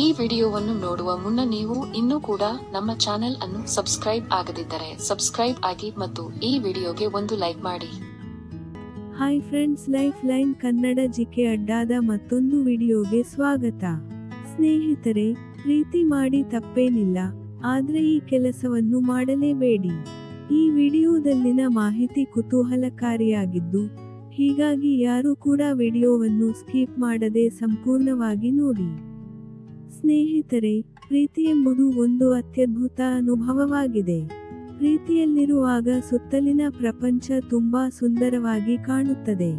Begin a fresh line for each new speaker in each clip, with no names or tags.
ಈ ವಿಡಿಯೋವನ್ನು ನೋಡುವ ಮುನ್ನ ನೀವು ಇನ್ನೂ ಕೂಡ ನಮ್ಮ ಚಾನೆಲ್ ಅನ್ನು ಸಬ್ಸ್ಕ್ರೈಬ್ ಆಗದಿದ್ದರೆ ಸಬ್ಸ್ಕ್ರೈಬ್ ಆಗಿ ಮತ್ತು ಈ ವಿಡಿಯೋಗೆ ಒಂದು ಲೈಕ್ ಮಾಡಿ.
Hi friends, life line Kannada GK ಅಡ್ಡಾದ ಮತ್ತೊಂದು ವಿಡಿಯೋಗೆ ಸ್ವಾಗತ. ಸ್ನೇಹಿತರೆ, ಪ್ರೀತಿ ಮಾಡಿ ತಪ್ಪೇನಿಲ್ಲ, ಆದ್ರೆ ಈ ಕೆಲಸವನ್ನು ಮಾಡಲೇಬೇಡಿ. ಈ ವಿಡಿಯೋದಲ್ಲಿನ ಮಾಹಿತಿ ಕುತೂಹಲಕಾರಿಯಾಗಿದ್ದು, ಹೀಗಾಗಿ ಯಾರು ಕೂಡ ವಿಡಿಯೋವನ್ನು ಸ್ಕಿಪ್ ಮಾಡದೆ ಸಂಪೂರ್ಣವಾಗಿ ನೋಡಿ. ಸ್ನೇಹಿತರೆ, ಪ್ರೀತಿ ಎಂಬುದು ಒಂದು ಅತ್ಯದ್ಭುತ ಅನುಭವವಾಗಿದೆ. ಪ್ರೀತಿಯಲ್ಲಿರುವಾಗ ಸುತ್ತಲಿನ ಪ್ರಪಂಚ ತುಂಬಾ ಸುಂದರವಾಗಿ ಕಾಣುತ್ತದೆ.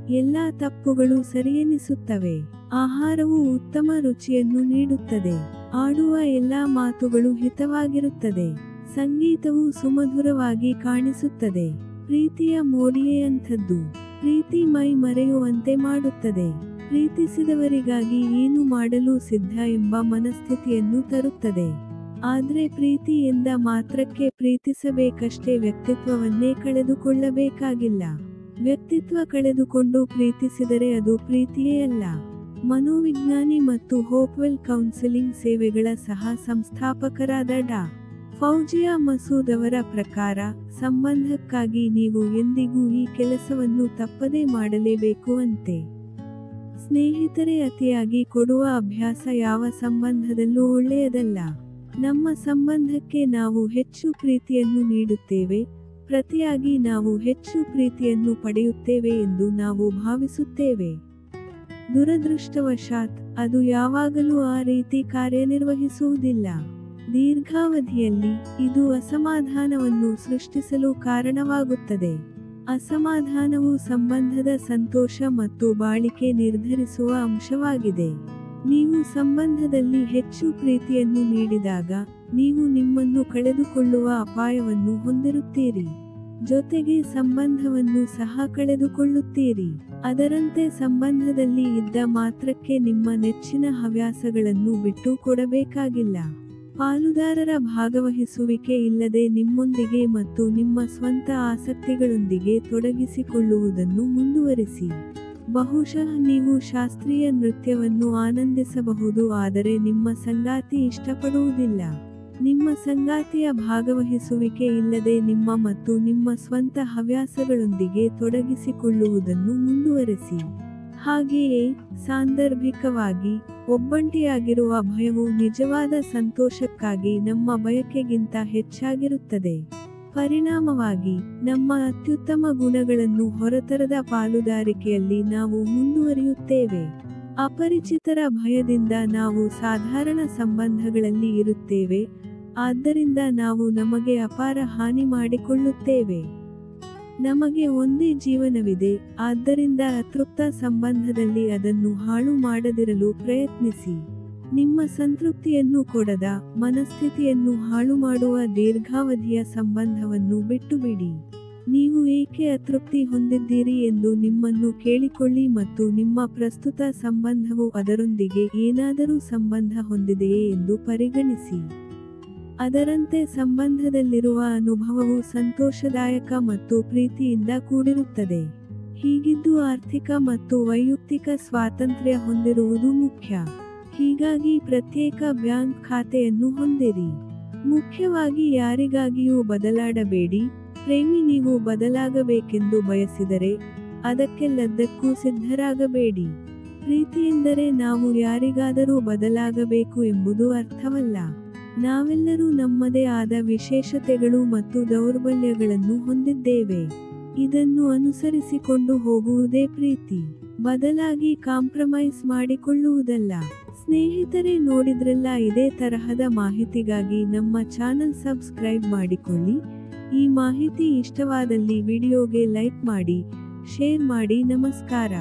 ಎಲ್ಲಾ ತಪ್ಪುಗಳು ಸರಿಯೆನಿಸುತ್ತವೆ. ಆಹಾರವು ಉತ್ತಮ ರುಚಿಯನ್ನು ನೀಡುತ್ತದೆ. ಆಡುವ ಎಲ್ಲಾ ಮಾತುಗಳು ಹಿತವಾಗಿರುತ್ತದೆ. ಸಂಗೀತವು ಸುಮಧುರವಾಗಿ ಕಾಣಿಸುತ್ತದೆ. ಪ್ರೀತಿಯ ಮೋಡಿಯೇ ಅಂಥದ್ದು. ಪ್ರೀತಿ ಮೈ ಮರೆಯುವಂತೆ ಮಾಡುತ್ತದೆ. ಪ್ರೀತಿಸಿದವರಿಗಾಗಿ ಏನು ಮಾಡಲು ಸಿದ್ಧ ಎಂಬ ಮನಸ್ಥಿತಿಯನ್ನು ತರುತ್ತದೆ. ಆದ್ರೆ ಪ್ರೀತಿ ಎಂದ ಮಾತ್ರಕ್ಕೆ ಪ್ರೀತಿಸಬೇಕಷ್ಟೇ, ವ್ಯಕ್ತಿತ್ವವನ್ನೇ ಕಳೆದುಕೊಳ್ಳಬೇಕಾಗಿಲ್ಲ. ವ್ಯಕ್ತಿತ್ವ ಕಳೆದುಕೊಂಡು ಪ್ರೀತಿಸಿದರೆ ಅದು ಪ್ರೀತಿಯೇ ಅಲ್ಲ. ಮನೋವಿಜ್ಞಾನಿ ಮತ್ತು ಹೋಪ್ವೆಲ್ ಕೌನ್ಸೆಲಿಂಗ್ ಸೇವೆಗಳ ಸಹ ಸಂಸ್ಥಾಪಕರಾದ ಡಾ. ಫೌಜಿಯಾ ಮಸೂದ್ ಅವರ ಪ್ರಕಾರ, ಸಂಬಂಧಕ್ಕಾಗಿ ನೀವು ಎಂದಿಗೂ ಈ ಕೆಲಸವನ್ನು ತಪ್ಪದೇ ಮಾಡಲೇಬೇಕು ಅಂತೆ. ಸ್ನೇಹಿತರೆ, ಅತಿಯಾಗಿ ಕೊಡುವ ಅಭ್ಯಾಸ ಯಾವ ಸಂಬಂಧದಲ್ಲೂ ಒಳ್ಳೆಯದಲ್ಲ. ನಮ್ಮ ಸಂಬಂಧಕ್ಕೆ ನಾವು ಹೆಚ್ಚು ಪ್ರೀತಿಯನ್ನು ನೀಡುತ್ತೇವೆ, ಪ್ರತಿಯಾಗಿ ನಾವು ಹೆಚ್ಚು ಪ್ರೀತಿಯನ್ನು ಪಡೆಯುತ್ತೇವೆ ಎಂದು ನಾವು ಭಾವಿಸುತ್ತೇವೆ. ದುರದೃಷ್ಟವಶಾತ್, ಅದು ಯಾವಾಗಲೂ ಆ ರೀತಿ ಕಾರ್ಯನಿರ್ವಹಿಸುವುದಿಲ್ಲ. ದೀರ್ಘಾವಧಿಯಲ್ಲಿ, ಇದು ಅಸಮಾಧಾನವನ್ನು ಸೃಷ್ಟಿಸಲು ಕಾರಣವಾಗುತ್ತದೆ. ಅಸಮಾಧಾನವು ಸಂಬಂಧದ ಸಂತೋಷ ಮತ್ತು ಬಾಳಿಕೆ ನಿರ್ಧರಿಸುವ ಅಂಶವಾಗಿದೆ. ನೀವು ಸಂಬಂಧದಲ್ಲಿ ಹೆಚ್ಚು ಪ್ರೀತಿಯನ್ನು ನೀಡಿದಾಗ, ನೀವು ನಿಮ್ಮನ್ನು ಕಳೆದುಕೊಳ್ಳುವ ಅಪಾಯವನ್ನು ಹೊಂದಿರುತ್ತೀರಿ. ಜೊತೆಗೆ ಸಂಬಂಧವನ್ನು ಸಹ ಕಳೆದುಕೊಳ್ಳುತ್ತೀರಿ. ಅದರಂತೆ ಸಂಬಂಧದಲ್ಲಿ ಇದ್ದ ಮಾತ್ರಕ್ಕೆ ನಿಮ್ಮ ನೆಚ್ಚಿನ ಹವ್ಯಾಸಗಳನ್ನು ಬಿಟ್ಟು ಕೊಡಬೇಕಾಗಿಲ್ಲ. ಪಾಲುದಾರರ ಭಾಗವಹಿಸುವಿಕೆ ಇಲ್ಲದೆ ನಿಮ್ಮೊಂದಿಗೆ ಮತ್ತು ನಿಮ್ಮ ಸ್ವಂತ ಆಸಕ್ತಿಗಳೊಂದಿಗೆ ತೊಡಗಿಸಿಕೊಳ್ಳುವುದನ್ನು ಮುಂದುವರಿಸಿ. ಬಹುಶಃ ನೀವು ಶಾಸ್ತ್ರೀಯ ನೃತ್ಯವನ್ನು ಆನಂದಿಸಬಹುದು, ಆದರೆ ನಿಮ್ಮ ಸಂಗಾತಿ ಇಷ್ಟಪಡುವುದಿಲ್ಲ. ನಿಮ್ಮ ಸಂಗಾತಿಯ ಭಾಗವಹಿಸುವಿಕೆ ಇಲ್ಲದೆ ನಿಮ್ಮ ಮತ್ತು ನಿಮ್ಮ ಸ್ವಂತ ಹವ್ಯಾಸಗಳೊಂದಿಗೆ ತೊಡಗಿಸಿಕೊಳ್ಳುವುದನ್ನು ಮುಂದುವರೆಸಿ. ಹಾಗೆಯೇ, ಸಾಂದರ್ಭಿಕವಾಗಿ, ಒಬ್ಬಂಟಿಯಾಗಿರುವ ಭಯವು ನಿಜವಾದ ಸಂತೋಷಕ್ಕಾಗಿ ನಮ್ಮ ಬಯಕೆಗಿಂತ ಹೆಚ್ಚಾಗಿರುತ್ತದೆ. ಪರಿಣಾಮವಾಗಿ, ನಮ್ಮ ಅತ್ಯುತ್ತಮ ಗುಣಗಳನ್ನು ಹೊರತರದ ಪಾಲುದಾರಿಕೆಯಲ್ಲಿ ನಾವು ಮುಂದುವರಿಯುತ್ತೇವೆ. ಅಪರಿಚಿತರ ಭಯದಿಂದ ನಾವು ಸಾಧಾರಣ ಸಂಬಂಧಗಳಲ್ಲಿ ಇರುತ್ತೇವೆ, ಆದ್ದರಿಂದ ನಾವು ನಮಗೆ ಅಪಾರ ಹಾನಿ ಮಾಡಿಕೊಳ್ಳುತ್ತೇವೆ. ನಮಗೆ ಒಂದೇ ಜೀವನವಿದೆ, ಆದ್ದರಿಂದ ಅತೃಪ್ತ ಸಂಬಂಧದಲ್ಲಿ ಅದನ್ನು ಹಾಳು ಮಾಡದಿರಲು ಪ್ರಯತ್ನಿಸಿ. ನಿಮ್ಮ ಸಂತೃಪ್ತಿಯನ್ನು ಕೊಡದ, ಮನಸ್ಥಿತಿಯನ್ನು ಹಾಳುಮಾಡುವ ದೀರ್ಘಾವಧಿಯ ಸಂಬಂಧವನ್ನು ಬಿಟ್ಟುಬಿಡಿ. ನೀವು ಏಕೆ ಅತೃಪ್ತಿ ಹೊಂದಿದ್ದೀರಿ ಎಂದು ನಿಮ್ಮನ್ನು ಕೇಳಿಕೊಳ್ಳಿ ಮತ್ತು ನಿಮ್ಮ ಪ್ರಸ್ತುತ ಸಂಬಂಧವು ಅದರೊಂದಿಗೆ ಏನಾದರೂ ಸಂಬಂಧ ಹೊಂದಿದೆಯೇ ಎಂದು ಪರಿಗಣಿಸಿ. ಅದರಂತೆ ಸಂಬಂಧದಲ್ಲಿರುವ ಅನುಭವವು ಸಂತೋಷದಾಯಕ ಮತ್ತು ಪ್ರೀತಿಯಿಂದ ಕೂಡಿರುತ್ತದೆ. ಹೀಗಿದ್ದು ಆರ್ಥಿಕ ಮತ್ತು ವೈಯಕ್ತಿಕ ಸ್ವಾತಂತ್ರ್ಯ ಹೊಂದಿರುವುದು ಮುಖ್ಯ. ಹೀಗಾಗಿ ಪ್ರತ್ಯೇಕ ಬ್ಯಾಂಕ್ ಖಾತೆಯನ್ನು ಹೊಂದಿರಿ. ಮುಖ್ಯವಾಗಿ ಯಾರಿಗಾಗಿಯೂ ಬದಲಾಡಬೇಡಿ. ಪ್ರೇಮಿ ನೀವು ಬದಲಾಗಬೇಕೆಂದು ಬಯಸಿದರೆ, ಅದಕ್ಕೆಲ್ಲದಕ್ಕೂ ಸಿದ್ಧರಾಗಬೇಡಿ. ಪ್ರೀತಿಯೆಂದರೆ ನಾವು ಯಾರಿಗಾದರೂ ಬದಲಾಗಬೇಕು ಎಂಬುದು ಅರ್ಥವಲ್ಲ. ನಾವೆಲ್ಲರೂ ನಮ್ಮದೇ ಆದ ವಿಶೇಷತೆಗಳು ಮತ್ತು ದೌರ್ಬಲ್ಯಗಳನ್ನು ಹೊಂದಿದ್ದೇವೆ. ಇದನ್ನು ಅನುಸರಿಸಿಕೊಂಡು ಹೋಗುವುದೇ ಪ್ರೀತಿ, ಬದಲಾಗಿ ಕಾಂಪ್ರಮೈಸ್ ಮಾಡಿಕೊಳ್ಳುವುದಲ್ಲ. ಸ್ನೇಹಿತರೆ, ನೋಡಿದ್ರಲ್ಲ, ಇದೇ ತರಹದ ಮಾಹಿತಿಗಾಗಿ ನಮ್ಮ ಚಾನಲ್ ಸಬ್ಸ್ಕ್ರೈಬ್ ಮಾಡಿಕೊಳ್ಳಿ. ಈ ಮಾಹಿತಿ ಇಷ್ಟವಾದಲ್ಲಿ ವಿಡಿಯೋಗೆ ಲೈಕ್ ಮಾಡಿ, ಶೇರ್ ಮಾಡಿ. ನಮಸ್ಕಾರ.